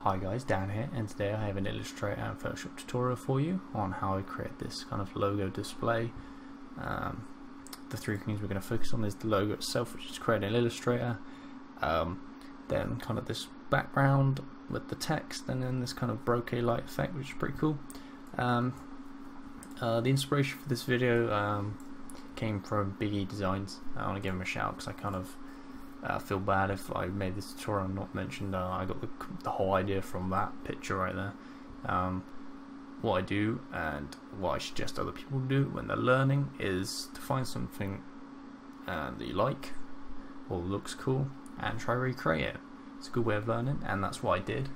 Hi guys, Dan here, and today I have an Illustrator and Photoshop tutorial for you on how I create this kind of logo display. The three things we're going to focus on is the logo itself, which is created in Illustrator, then kind of this background with the text, and then this kind of bokeh light effect, which is pretty cool. The inspiration for this video came from Bokeh Designs. I want to give him a shout because I kind of feel bad if I made this tutorial and not mentioned. I got the whole idea from that picture right there. What I do and what I suggest other people do when they're learning is to find something that you like or looks cool and try to recreate it. It's a good way of learning, and that's what I did.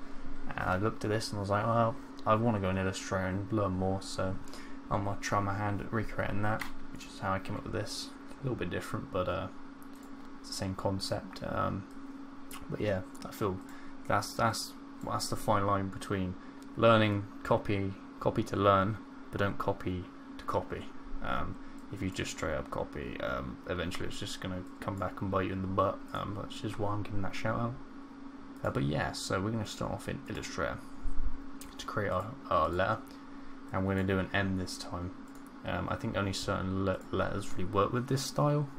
And I looked at this and was like, well, I want to go in Illustrator and learn more, so I'm going to try my hand at recreating that, which is how I came up with this. A little bit different, but it's the same concept. But yeah, I feel that's the fine line between learning, copy to learn, but don't copy to copy. If you just straight up copy, eventually it's just going to come back and bite you in the butt. That's just why I'm giving that shout out. But yeah, so we're going to start off in Illustrator to create our letter, and we're going to do an M this time. I think only certain letters really work with this style.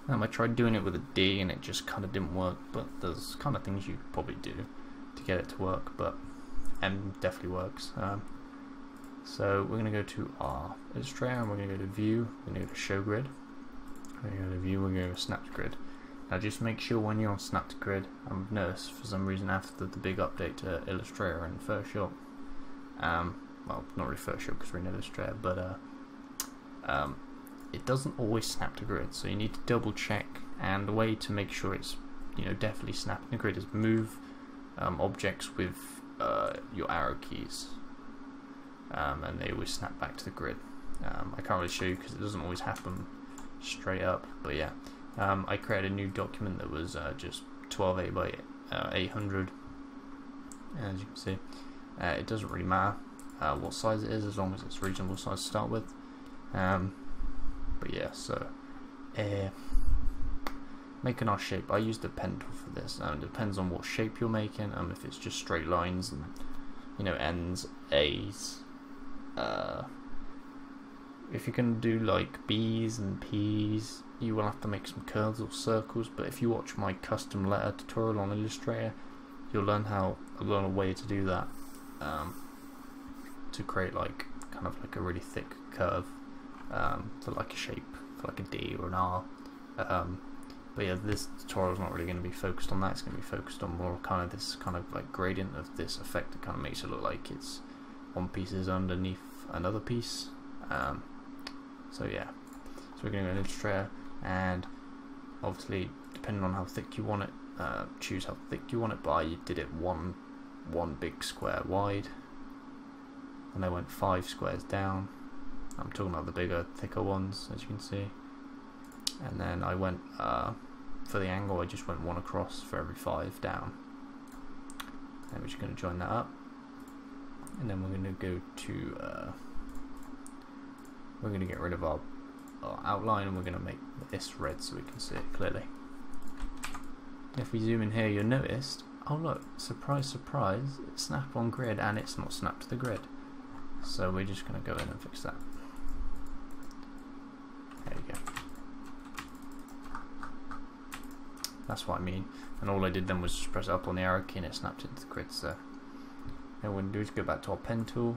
I tried doing it with a D and it just kind of didn't work, but there's kind of things you could probably do to get it to work, but M definitely works. So we're going to go to our Illustrator and we're going to go to View, we're going to go to Show Grid, we're going to go to View, we're going to go to Snap to Grid. Now just make sure when you're on Snap to Grid, I've noticed for some reason after the big update to Illustrator and Photoshop, well, not really Photoshop because we're in Illustrator, but it doesn't always snap to grid, so you need to double check. And the way to make sure it's definitely snapping to grid is move objects with your arrow keys, and they always snap back to the grid. I can't really show you because it doesn't always happen straight up, but yeah. I created a new document that was just 1280 by 800, as you can see. It doesn't really matter what size it is as long as it's reasonable size to start with. But yeah, so making our shape, I used a pen tool for this. It depends on what shape you're making. If it's just straight lines and ends, A's. If you're gonna do like B's and P's, you will have to make some curves or circles. But if you watch my custom letter tutorial on Illustrator, you'll learn a way to do that, to create like kind of like a really thick curve. For like a shape, for like a D or an R. But yeah, this tutorial is not really going to be focused on that. It's going to be focused on more kind of this kind of like gradient of this effect that kind of makes it look like it's one piece is underneath another piece. So yeah, so we're going to go to Illustrator, and obviously depending on how thick you want it, choose how thick you want it. But I did it one big square wide, and I went 5 squares down. I'm talking about the bigger, thicker ones, as you can see. And then I went, for the angle, I just went 1 across for every 5 down. And we're just going to join that up. And then we're going to go to, we're going to get rid of our outline, and we're going to make this red so we can see it clearly. If we zoom in here, you'll notice, oh look, surprise, surprise, it's snap on grid and it's not snapped to the grid. So we're just going to go in and fix that. There you go. That's what I mean. And all I did then was just press up on the arrow key and it snapped into the grid. So then what we're going to do is go back to our pen tool,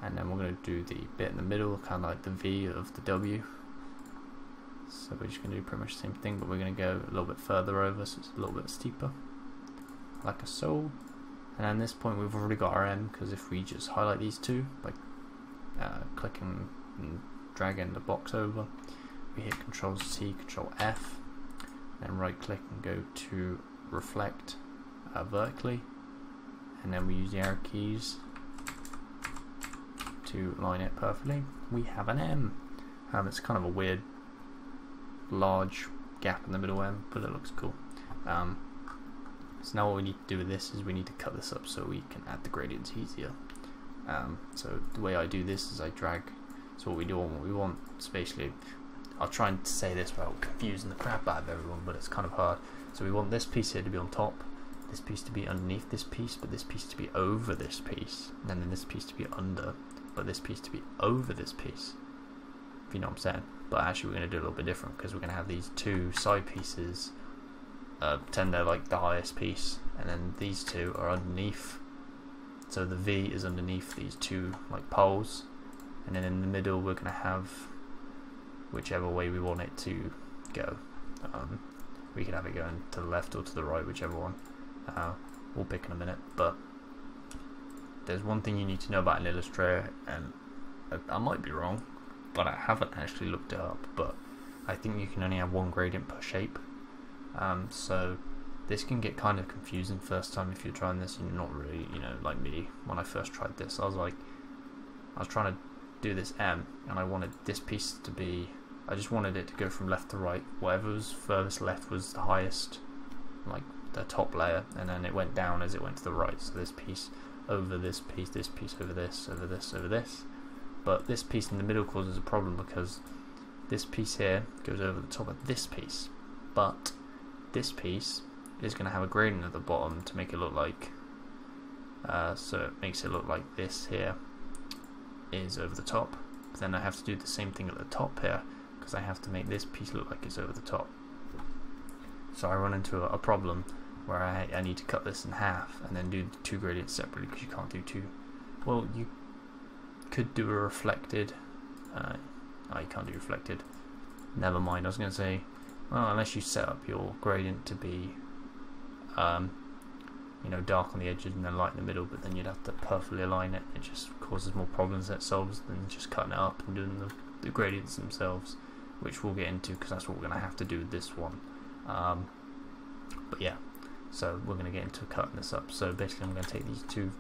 and then we're going to do the bit in the middle, kind of like the V of the W. So we're just going to do pretty much the same thing, but we're going to go a little bit further over, so it's a little bit steeper, like a so. And at this point we've already got our M, because if we just highlight these two by clicking and dragging the box over, we hit Control C, Control F, then right click and go to reflect vertically, and then we use the arrow keys to line it perfectly. We have an M. It's kind of a weird large gap in the middle M, but it looks cool. So now what we need to do with this is we need to cut this up so we can add the gradients easier. So the way I do this is I drag. So what we do and what we want is basically, I'll try and say this without confusing the crap out of everyone, but it's kind of hard. So we want this piece here to be on top, this piece to be underneath this piece, but this piece to be over this piece, and then this piece to be under, but this piece to be over this piece, if you know what I'm saying. But actually we're going to do a little bit different, because we're going to have these two side pieces, pretend they're like the highest piece, and then these two are underneath, so the V is underneath these two like poles, and then in the middle we're going to have whichever way we want it to go. We can have it going to the left or to the right, whichever one. We'll pick in a minute. But there's one thing you need to know about an Illustrator, and I might be wrong, but I haven't actually looked it up, but I think you can only have one gradient per shape. So this can get kind of confusing first time if you're trying this and you're not really, you know, like me, when I first tried this, I was trying to do this M, and I wanted this piece to be, I just wanted it to go from left to right. Whatever was furthest left was the highest, like the top layer, and then it went down as it went to the right. So this piece over this piece over this, over this, over this. But this piece in the middle causes a problem, because this piece here goes over the top of this piece. But this piece is going to have a gradient at the bottom to make it look like, so it makes it look like this here is over the top. But then I have to do the same thing at the top here, because I have to make this piece look like it's over the top. So I run into a problem where I need to cut this in half and then do the two gradients separately, because you can't do two. Well, you could do a reflected. Oh, you can't do reflected. Never mind. I was going to say, well, unless you set up your gradient to be, you know, dark on the edges and then light in the middle, but then you'd have to perfectly align it. It just causes more problems than it solves than just cutting it up and doing the gradients themselves, which we'll get into, because that's what we're going to have to do with this one. But yeah, so we're going to get into cutting this up. So basically I'm going to take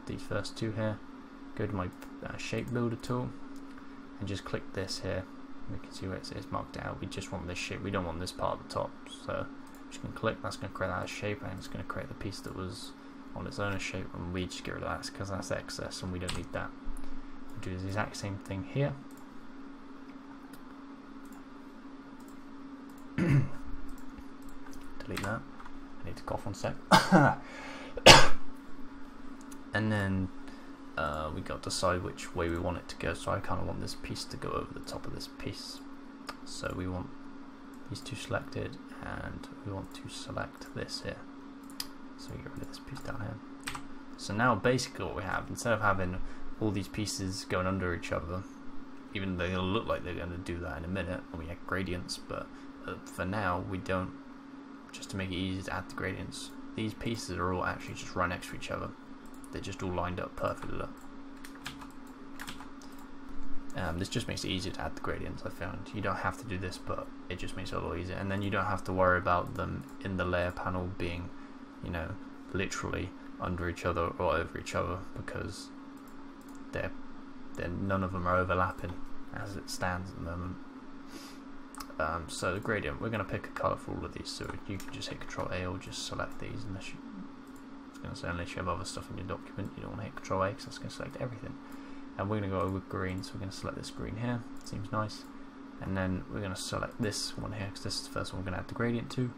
these first two here, go to my shape builder tool, and just click this here. We can see where it says marked out. We just want this shape, we don't want this part at the top. So I'm just going to click, that's going to create that shape, and it's going to create the piece that was on its own shape, and we just get rid of that because that's excess and we don't need that. We'll do the exact same thing here. Delete that. I need to cough one sec. And then we got to decide which way we want it to go. So I kind of want this piece to go over the top of this piece. So we want these two selected, and we want to select this here. So we get rid of this piece down here. So now basically what we have, instead of having all these pieces going under each other, even though they'll look like they're going to do that in a minute when we have gradients, but for now we don't, just to make it easy to add the gradients, these pieces are all actually just right next to each other. They're just all lined up perfectly. Look. This just makes it easier to add the gradients, I found. You don't have to do this, but it just makes it a lot easier, and then you don't have to worry about them in the layer panel being, you know, literally under each other or over each other, because they're none of them are overlapping as it stands at the moment. So the gradient, we're going to pick a colour for all of these, so you can just hit Control A or just select these, unless you, I was going to say unless you have other stuff in your document, you don't want to hit Control A because that's going to select everything. And we're going to go with green, so we're going to select this green here, seems nice. And then we're going to select this one here, because this is the first one we're going to add the gradient to.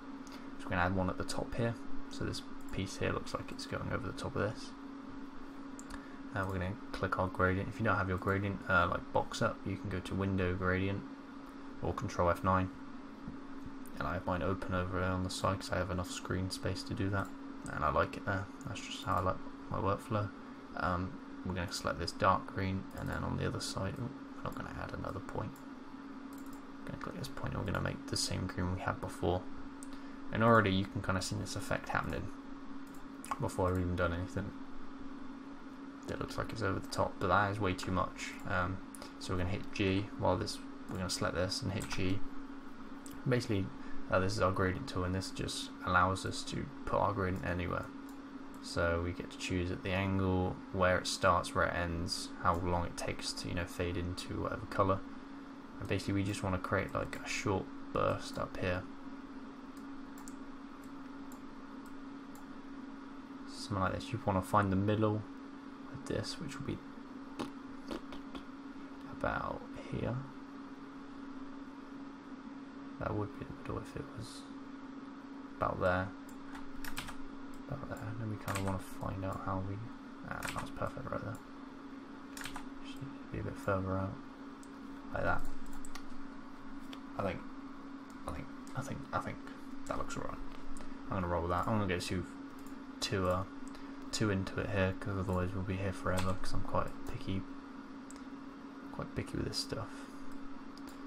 So we're going to add one at the top here, so this piece here looks like it's going over the top of this. We're going to click our gradient. If you don't have your gradient like box up, you can go to Window Gradient or Control F9, and I have mine open over here on the side because I have enough screen space to do that, and I like it there. That's just how I like my workflow. We're going to select this dark green, and then on the other side, we're not going to add another point. We're going to click this point, and we're going to make the same green we had before. And already you can kind of see this effect happening before I've even done anything. It looks like it's over the top, but that is way too much. So we're going to hit G while this. We're going to select this and hit G. Basically, this is our gradient tool, and this just allows us to put our gradient anywhere. So we get to choose at the angle, where it starts, where it ends, how long it takes to, you know, fade into whatever color. And basically, we just want to create like a short burst up here. Something like this. You want to find the middle of this, which will be about here. That would be the middle if it was about there. about there. And then we kind of want to find out how we. That's perfect right there. Just need to be a bit further out, like that. I think that looks alright. I'm gonna roll with that. I'm gonna go too into it here, because otherwise we'll be here forever. Because I'm quite picky with this stuff.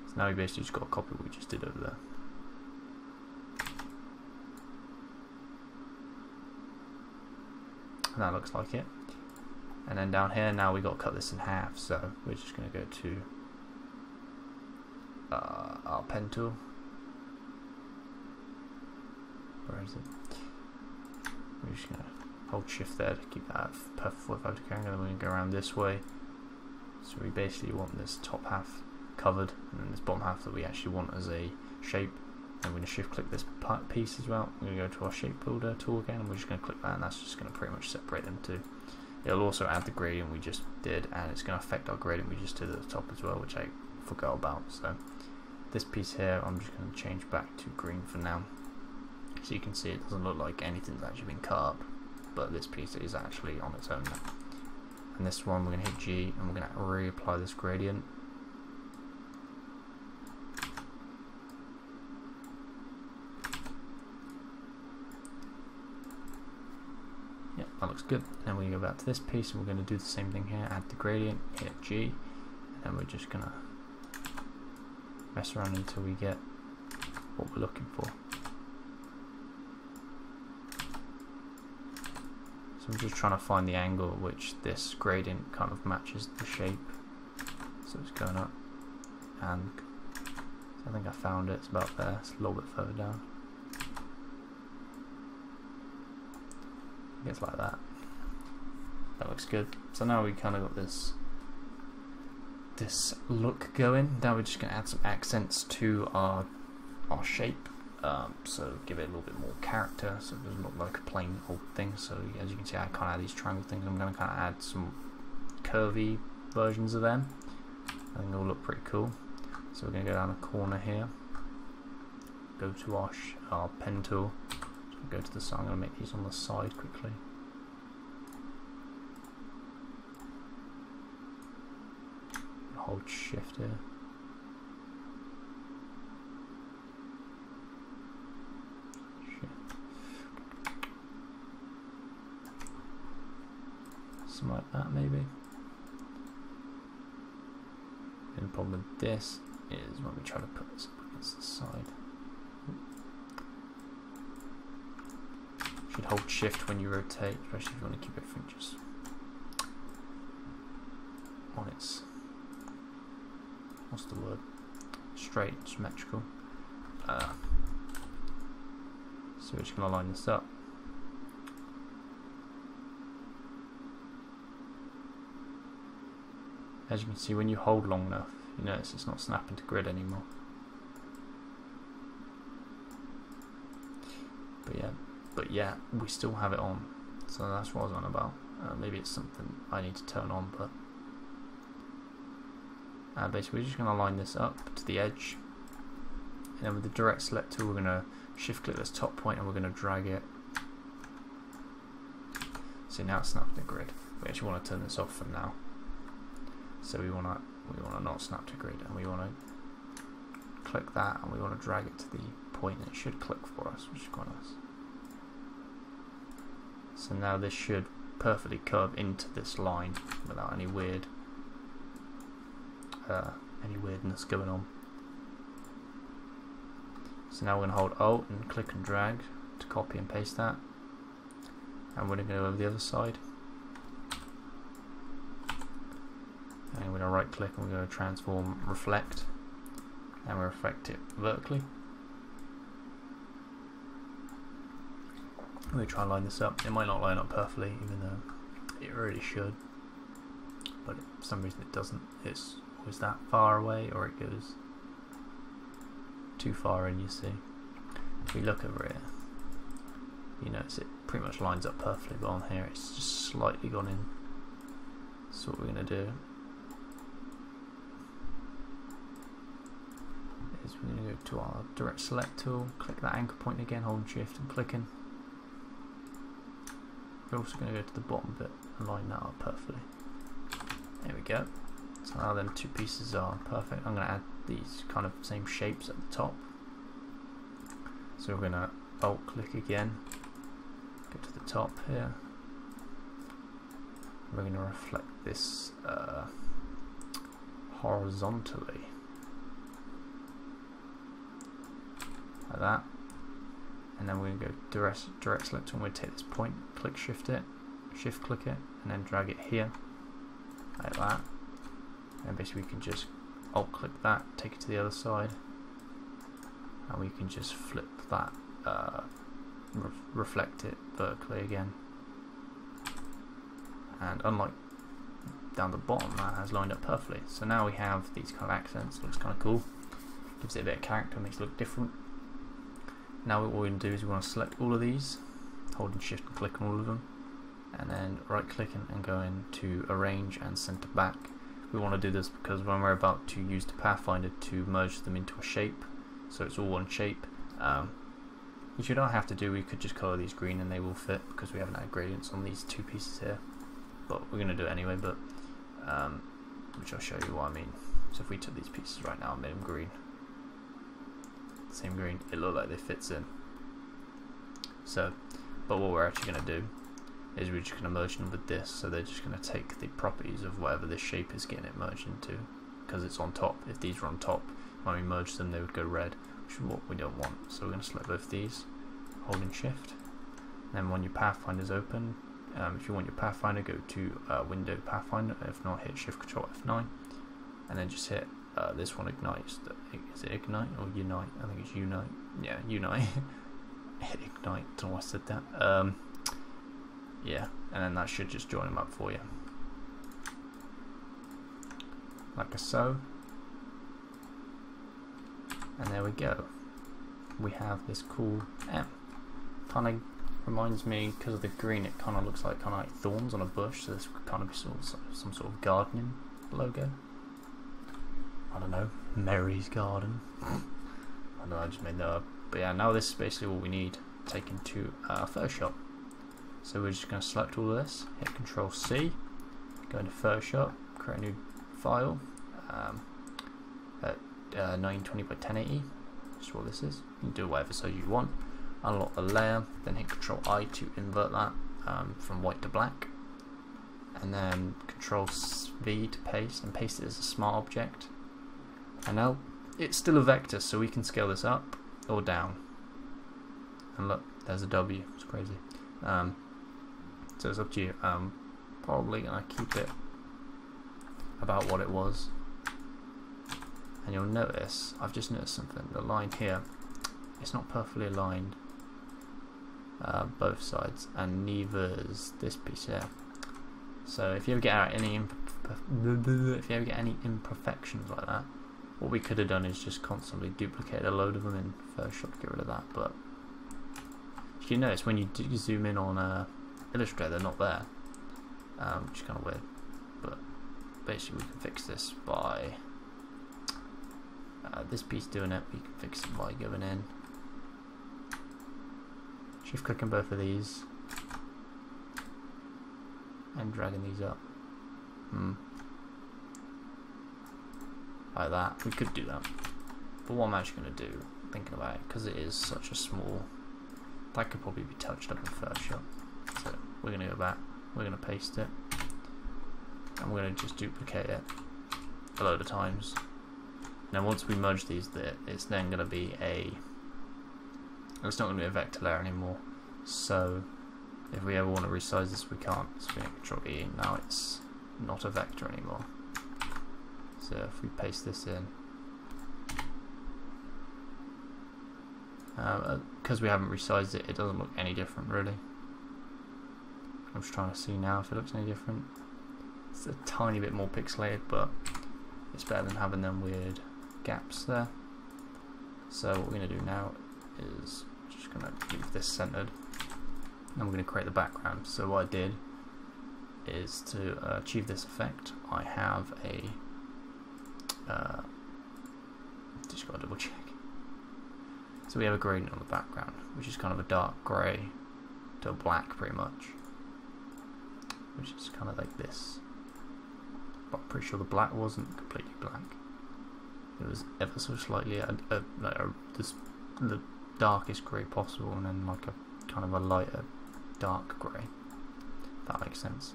So now we basically just got to copy what we just did over there. And that looks like it. And then down here now we got to cut this in half. So we're just gonna go to our pen tool. Where is it? We're just gonna hold shift there to keep that perfect 45 degree angle, and then we're gonna go around this way. So we basically want this top half covered, and then this bottom half that we actually want as a shape. And we're gonna shift click this piece as well. We're gonna go to our shape builder tool again, and we're just gonna click that, and that's just gonna pretty much separate them two. It'll also add the gradient we just did, and it's gonna affect our gradient we just did at the top as well, which I forgot about. So this piece here, I'm just gonna change back to green for now. So you can see it doesn't look like anything's actually been cut up, but this piece is actually on its own now. And this one we're going to hit G, and we're going to reapply this gradient. Yeah, that looks good. Then we go back to this piece, and we're going to do the same thing here, add the gradient, hit G, and then we're just going to mess around until we get what we're looking for. So I'm just trying to find the angle at which this gradient kind of matches the shape. So it's going up, and I think I found it. It's about there. It's a little bit further down. It's like that. That looks good. So now we kind of got this look going. Now we're just going to add some accents to our shape. So give it a little bit more character, so it doesn't look like a plain old thing. So as you can see, I kind of add these triangle things. I'm going to kind of add some curvy versions of them. I think they'll look pretty cool. So we're going to go down the corner here, go to our pen tool, go to the side. I'm going to make these on the side quickly. Hold shift here. Something like that maybe. And the problem with this is when we try to put this up against the side. You should hold shift when you rotate, especially if you want to keep everything just on its, what's the word? Straight, symmetrical. So we're just going to line this up. As you can see, when you hold long enough, you notice it's not snapping to grid anymore. But yeah, we still have it on. So that's what I was on about. Maybe it's something I need to turn on, but basically we're just going to line this up to the edge. And then with the direct select tool, we're going to shift click this top point and we're going to drag it. See, now it's snapped to grid. We actually want to turn this off for now. So we want to not snap to grid, and we want to click that, and we want to drag it to the point, and it should click for us, which is quite nice. So now this should perfectly curve into this line without any weirdness going on. So now we're going to hold Alt and click and drag to copy and paste that, and we're going to go over the other side. And we're going to right click and we're going to transform reflect, and we'll reflect it vertically. We'll try and line this up. It might not line up perfectly, even though it really should, but for some reason it doesn't. It's always that far away, or it goes too far in, you see. If we look over here, you notice it pretty much lines up perfectly, but on here it's just slightly gone in. So what we're going to do is we're going to go to our direct select tool, click that anchor point again, hold shift and clicking. we're also going to go to the bottom bit and line that up perfectly. There we go. So now them two pieces are perfect. I'm going to add these kind of same shapes at the top. So we're going to alt click again, go to the top here. We're going to reflect this horizontally, like that. And then we're going to go direct select, and we're going to take this point, click shift click it, and then drag it here, like that. And basically we can just alt click that, take it to the other side, and we can just flip that, reflect it vertically again. And unlike down the bottom, that has lined up perfectly. So now we have these kind of accents, looks kind of cool, gives it a bit of character, makes it look different. Now what we're going to do is we want to select all of these, holding shift and click on all of them, and then right clicking and go into arrange and center back. We want to do this because when we're about to use the Pathfinder to merge them into a shape, so it's all one shape, which you don't have to do. We could just colour these green and they will fit because we haven't had gradients on these two pieces here, but we're going to do it anyway, but which I'll show you what I mean. So if we took these pieces right now and made them green, same green, it looked like they fits in. So, but what we're actually going to do is we're just going to merge them with this, so they're just going to take the properties of whatever this shape is getting it merged into, because it's on top. If these were on top, when we merge them they would go red, which is what we don't want. So we're going to select both these, holding shift, and then when your Pathfinder's open, if you want your Pathfinder, go to window Pathfinder, if not hit shift control F9, and then just hit this one, ignite. Is it ignite or unite? I think it's unite. Yeah, unite. Hit ignite, don't know why I said that. Yeah, and then that should just join them up for you, like so. And there we go. We have this cool M. Kind of reminds me, because of the green, it kind of looks like thorns on a bush. So this could kind of be some sort of gardening logo. I don't know, Mary's garden. I don't know, I just made that up. But yeah, now this is basically all we need taken to Photoshop. So we're just going to select all of this, hit Control C, go into Photoshop, create a new file at 920 by 1080, which is what this is. You can do whatever size you want. Unlock the layer, then hit Control I to invert that from white to black, and then Control V to paste, and paste it as a smart object. And now it's still a vector, so we can scale this up or down. And look, there's a W, it's crazy. So it's up to you. Probably gonna keep it about what it was. And you'll notice, I've just noticed something, the line here, it's not perfectly aligned both sides, and neither is this piece here. So if you ever get any imperfections like that, what we could have done is just constantly duplicate a load of them in Photoshop to get rid of that. But you notice when you do zoom in on Illustrator, they're not there, which is kind of weird. But basically we can fix this by this piece doing it. We can fix it by going in, shift clicking both of these and dragging these up. Like that. We could do that, but what I'm actually going to do, thinking about it, because it is such a small, that could probably be touched up in Photoshop. So we're going to go back, we're going to paste it, and we're going to just duplicate it a load of times. Now once we merge these, it's then going to be it's not going to be a vector layer anymore. So if we ever want to resize this, we can't. So we hit Control E, and now it's not a vector anymore. So if we paste this in, because we haven't resized it, it doesn't look any different really. I'm just trying to see now if it looks any different. It's a tiny bit more pixelated, but it's better than having them weird gaps there. So what we're going to do now is just going to keep this centered, and we're going to create the background. So what I did is to achieve this effect, I have a just got to double check. So we have a gradient on the background, which is kind of a dark grey to a black pretty much. which is kind of like this. But I'm pretty sure the black wasn't completely black. It was ever so slightly the darkest grey possible, and then like a kind of a lighter dark grey. If that makes sense.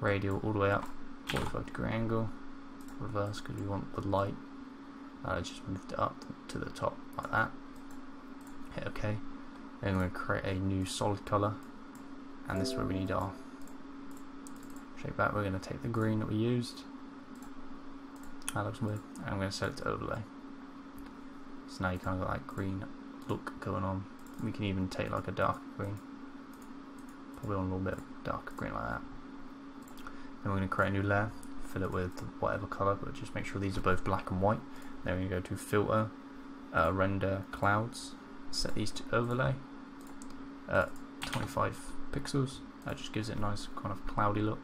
Radial all the way up, 45-degree angle. Reverse because we want the light. Just moved it up to the top like that. Hit OK. Then we're going to create a new solid colour, and this is where we need our shape back. We're going to take the green that we used. That looks weird. And I'm going to set it to overlay. So now you kind of got that green look going on. We can even take like a dark green. Probably on a little bit of darker green like that. Then we're going to create a new layer. Fill it with whatever colour, but just make sure these are both black and white. Then we're going to go to filter, render clouds. Set these to overlay. 25 pixels. That just gives it a nice kind of cloudy look.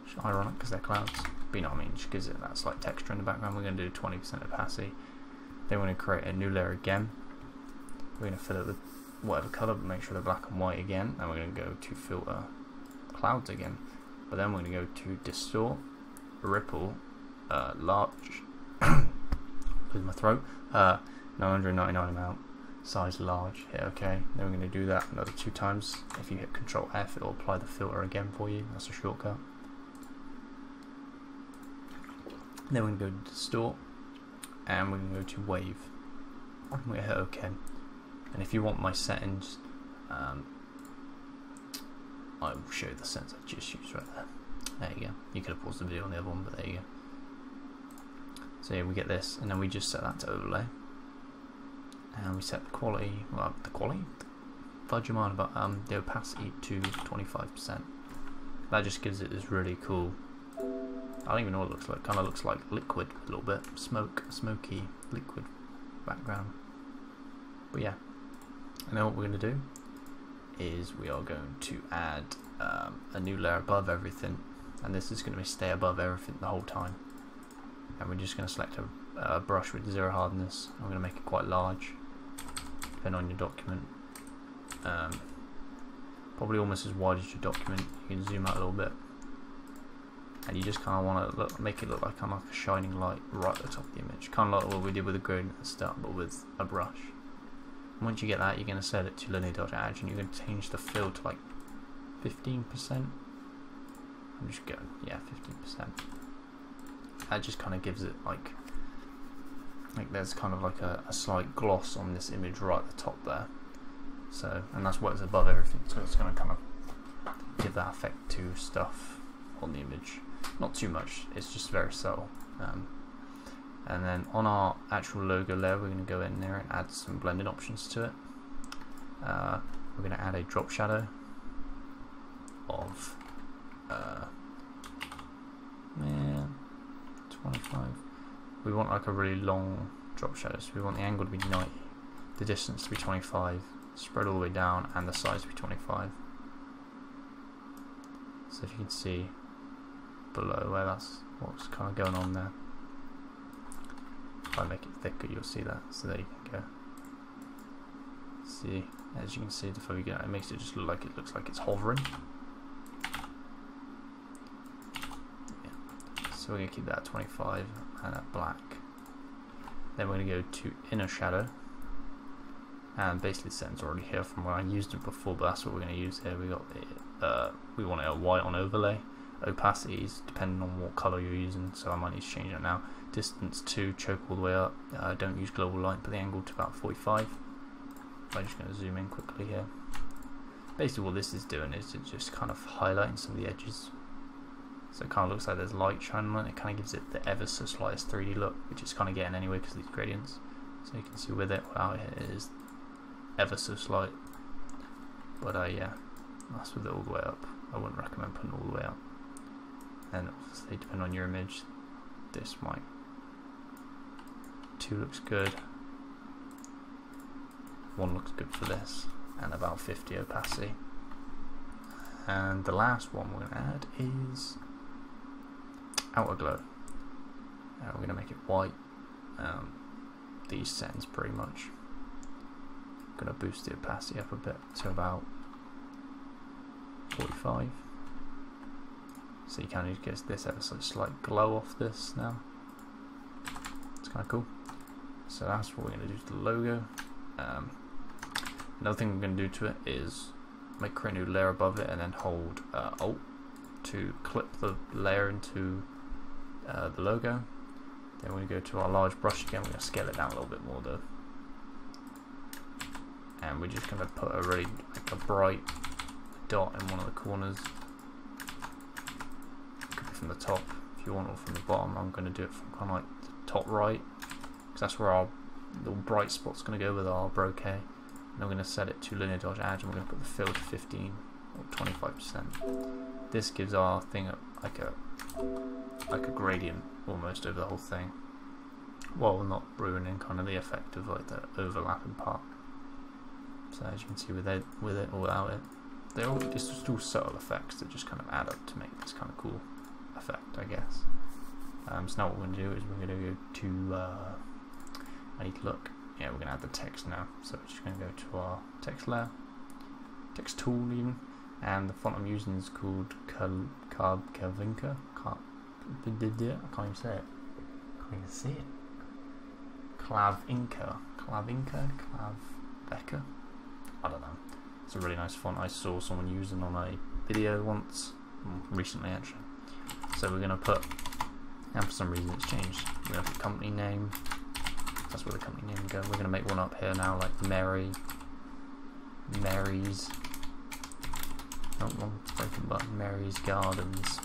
It's ironic because they're clouds. But you know what I mean, just gives it that slight texture in the background. We're going to do 20% opacity. Then we're going to create a new layer again. We're going to fill it with whatever colour, but make sure they're black and white again. And we're going to go to filter clouds again. But then we're going to go to distort, ripple, large, lose my throat, 999 amount, size large, hit OK. Then we're going to do that another 2 times. If you hit Control F, it will apply the filter again for you. That's a shortcut. Then we're going to go to distort, and we're going to go to wave. We're going to hit OK. And if you want my settings, I will show you the settings I just used right there. There you go. You could have paused the video on the other one, but there you go. So yeah, we get this, and then we just set that to overlay. And we set the quality, well, fudge your mind about the opacity to 25%. That just gives it this really cool, I don't even know what it looks like, kind of looks like liquid a little bit, smoky liquid background. But yeah, and then what we're going to do is we are going to add a new layer above everything, and this is going to stay above everything the whole time. And we're just going to select a brush with 0 hardness. I'm going to make it quite large, depending on your document. Probably almost as wide as your document. You can zoom out a little bit, and you just kind of want to make it look like kind of like a shining light right at the top of the image, kind of like what we did with the gradient at the start, but with a brush. Once you get that, you're going to set it to linear dodge edge, and you're going to change the fill to like 15%. I'm just going, yeah, 15%. That just kind of gives it like there's kind of like a slight gloss on this image right at the top there. So, and that's what's above everything. So it's going to kind of give that effect to stuff on the image. Not too much. It's just very subtle. And then on our actual logo layer, we're going to go in there and add some blending options to it. We're going to add a drop shadow of 25. We want like a really long drop shadow, so we want the angle to be 90, the distance to be 25, spread all the way down, and the size to be 25. So if you can see below where that's what's kind of going on there. If I make it thicker, you'll see that. So there you can go. See, as you can see, the further you get, it makes it just look like it's hovering. Yeah. So we're gonna keep that at 25 and at black. Then we're gonna go to inner shadow, and basically the setting's already here from where I used it before, but that's what we're gonna use here. We got the we want it a white on overlay. Opacities depending on what color you're using, so I might need to change it now. Distance to choke all the way up. Don't use global light, but the angle to about 45. I'm just going to zoom in quickly here. Basically what this is doing is it's just kind of highlighting some of the edges, so it kind of looks like there's light shining on it. It kind of gives it the ever so slightest 3D look, which is kind of getting anyway because of these gradients. So you can see with it, wow, it is ever so slight, but yeah, that's with it all the way up. I wouldn't recommend putting it all the way up. And obviously, depending on your image, this might 2 looks good, 1 looks good for this, and about 50 opacity. And the last one we're going to add is outer glow. We're going to make it white. These settings pretty much. Going to boost the opacity up a bit to about 45. So you kind of get this ever so slight glow off this now. It's kind of cool. So that's what we're going to do to the logo. Another thing we're going to do to it is create a new layer above it and then hold Alt to clip the layer into the logo. Then we're going to go to our large brush again. We're going to scale it down a little bit more though. And we're just going to put a really a bright dot in one of the corners. Could be from the top if you want, or from the bottom. I'm going to do it from kind of like the top right, because that's where our little bright spot's going to go with our bokeh. And I'm going to set it to linear dodge edge, and we're going to put the fill to 15 or 25%. This gives our thing like a gradient almost over the whole thing, while not ruining kind of the effect of like the overlapping part. So as you can see with it or without it, they're all just all subtle effects that just kind of add up to make this kind of cool effect, I guess. So now what we're going to do is we're going to go to I need to look. Yeah, we're going to add the text now. So we're just going to go to our text layer, text tool even, and the font I'm using is called Kavinka. I can't even say it. Can't even see it. Klavinka. Bokeh. I don't know. It's a really nice font. I saw someone using on a video once, recently actually. So we're going to put, and for some reason it's changed, we're going to put company name. That's where the company name will go. We're going to make one up here now, like Mary's. Oh, wrong broken button. Mary's Gardens.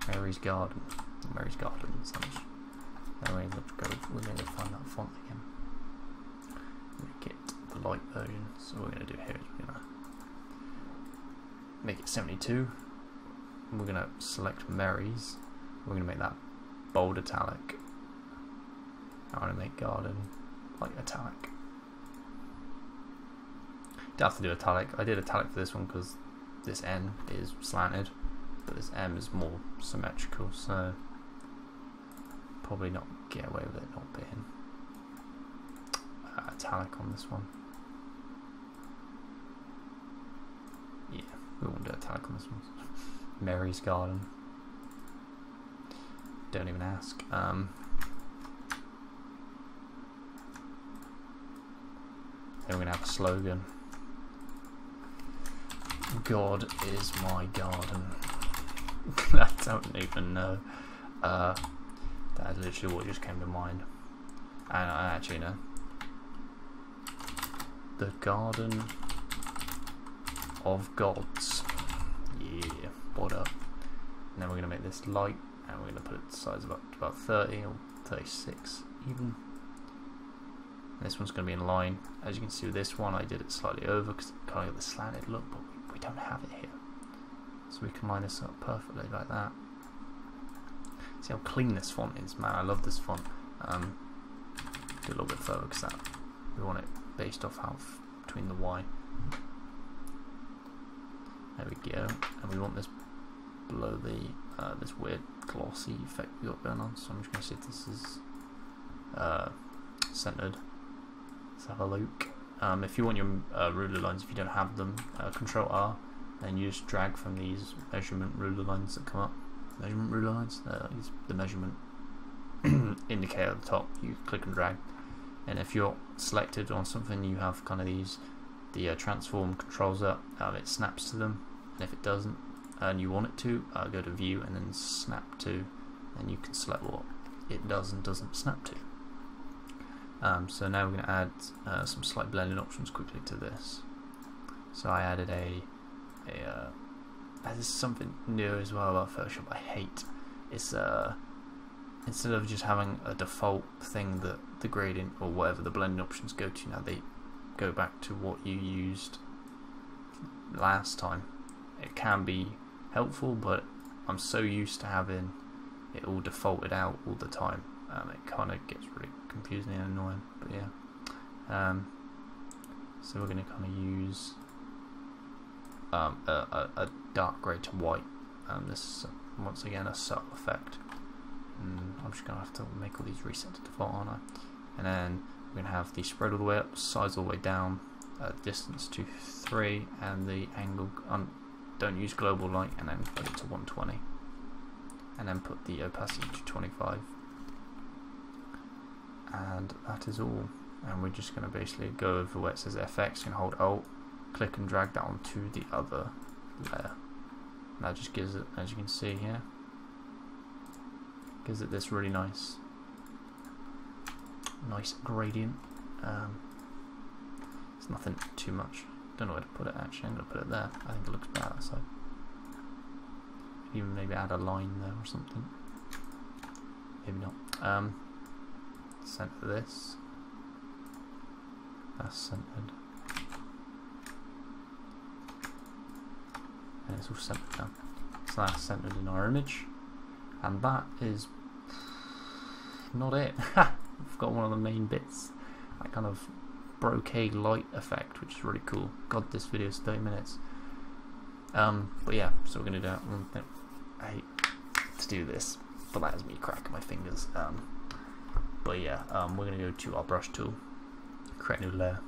Mary's Garden. Mary's Gardens. Then we're going to find that font again. Make it the light version. So what we're going to do here is we're going to make it 72. And we're going to select Mary's. We're going to make that bold italic. I want to make garden like italic. Don't have to do italic. I did italic for this one because this N is slanted, but this M is more symmetrical, so probably not get away with it not being italic on this one. Yeah, we won't do italic on this one. Mary's Garden. Don't even ask. Then we're going to have a slogan. God is my garden. I don't even know. That's literally what just came to mind. And I actually know. The Garden of Gods. Yeah, what up? And then we're going to make this light, and we're going to put it to size about 30 or 36 even. This one's going to be in line. As you can see with this one, I did it slightly over because it kind of got the slanted look, but we don't have it here. So we can line this up perfectly like that. See how clean this font is, man. I love this font. Do a little bit further because we want it based off how between the Y. There we go. And we want this below the this weird glossy effect we got going on. So I'm just going to see if this is centered. Let's have a look. If you want your ruler lines, if you don't have them, Control R, then you just drag from these measurement ruler lines that come up. Measurement ruler lines, the measurement indicator at the top. You click and drag, and if you're selected on something, you have kind of the transform controls up. It snaps to them, and if it doesn't, and you want it to, go to View and then Snap to, and you can select what it does and doesn't snap to. So now we're going to add some slight blending options quickly to this. So I added there's something new as well about Photoshop I hate. It's instead of just having a default thing that the gradient or whatever the blending options go to, now they go back to what you used last time. It can be helpful, but I'm so used to having it all defaulted out all the time. It kind of gets really confusing and annoying, but yeah. So we're going to kind of use a dark grey to white. This is once again a subtle effect. I'm just going to have to make all these reset to default, aren't I? And then we're going to have the spread all the way up, size all the way down, distance to 3, and the angle don't use global light, and then put it to 120, and then put the opacity to 25, and that is all. And we're just going to basically go over where it says FX and hold Alt, click and drag that onto the other layer. And that just gives it, as you can see here, gives it this really nice gradient. It's nothing too much. Don't know where to put it actually. I'm going to put it there. I think it looks better that side. Even maybe add a line there or something. Maybe not. Center this. That's centered. And it's all centered now. So that's centered in our image. And that is not it. I've got one of the main bits. That kind of bokeh light effect, which is really cool. God, this video is 30 minutes. But yeah, so we're going to do that. I hate to do this, but that is me cracking my fingers. But yeah, we're going to go to our brush tool, create a new layer.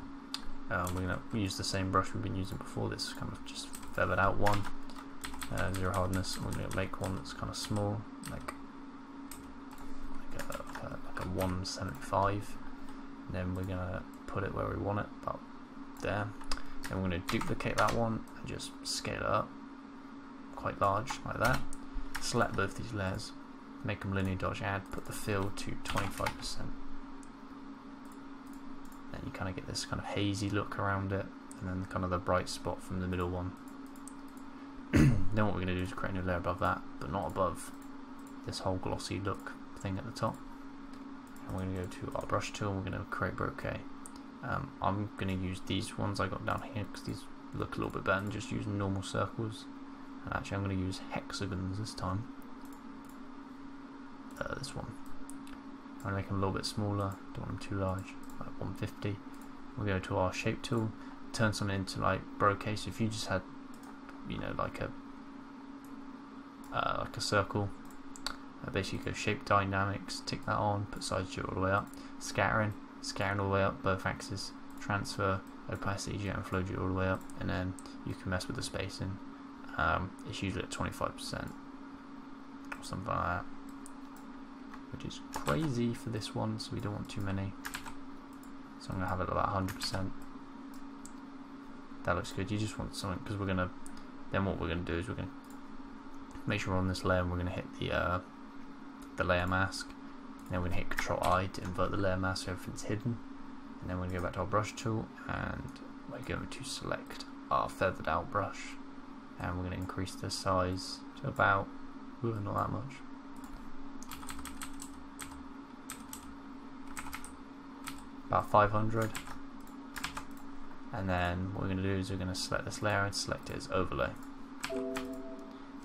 We're going to use the same brush we've been using before. This is kind of just feathered out one, 0 hardness. And we're going to make one that's kind of small, like a 175. And then we're going to put it where we want it, about there. And we're going to duplicate that one and just scale it up quite large, like that. Select both these layers, make them linear dodge add, put the fill to 25%. Then you kind of get this kind of hazy look around it, and then kind of the bright spot from the middle one. Then what we're going to do is create a new layer above that, but not above this whole glossy look thing at the top. And we're going to go to our brush tool, and we're going to create bokeh. I'm going to use these ones I got down here because these look a little bit better than just using normal circles. And actually I'm going to use hexagons this time. This one. I'm going to make them a little bit smaller, don't want them too large, like 150. We'll go to our shape tool, turn something into like bokeh. So if you just had, you know, like a circle, basically go shape dynamics, tick that on, put size G all the way up, scattering all the way up, both axes, transfer, opacity G and flow G all the way up, and then you can mess with the spacing. It's usually at 25% or something like that, which is crazy for this one, so we don't want too many. So I'm going to have it about 100%. That looks good. You just want something, because we're going to, then what we're going to do is we're going to make sure we're on this layer, and we're going to hit the layer mask. And then we're going to hit Control I to invert the layer mask so everything's hidden. And then we're going to go back to our brush tool, and we're going to select our feathered out brush. And we're going to increase the size to about, not that much. About 500. And then what we're going to do is we're going to select this layer and select it as overlay.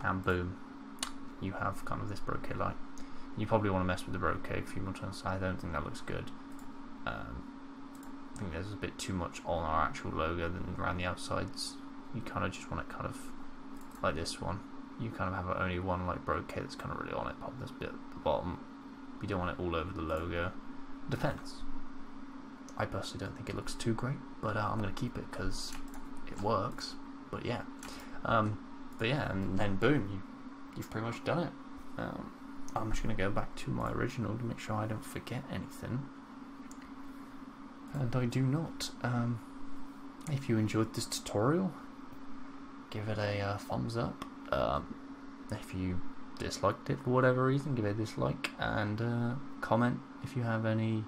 And boom, you have kind of this bokeh light. You probably want to mess with the bokeh a few more times. I don't think that looks good. I think there's a bit too much on our actual logo than around the outsides. You kind of just want it kind of like this one. You kind of have only one like bokeh that's kind of really on it. Pop this bit at the bottom. You don't want it all over the logo. Depends. I personally don't think it looks too great, but I'm going to keep it because it works. But yeah, and then boom, you've pretty much done it. I'm just going to go back to my original to make sure I don't forget anything. And I do not. If you enjoyed this tutorial, give it a thumbs up. If you disliked it for whatever reason, give it a dislike, and comment if you have any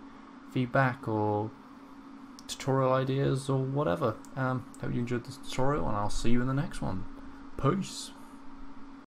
feedback or tutorial ideas or whatever. Hope you enjoyed this tutorial, and I'll see you in the next one. Peace.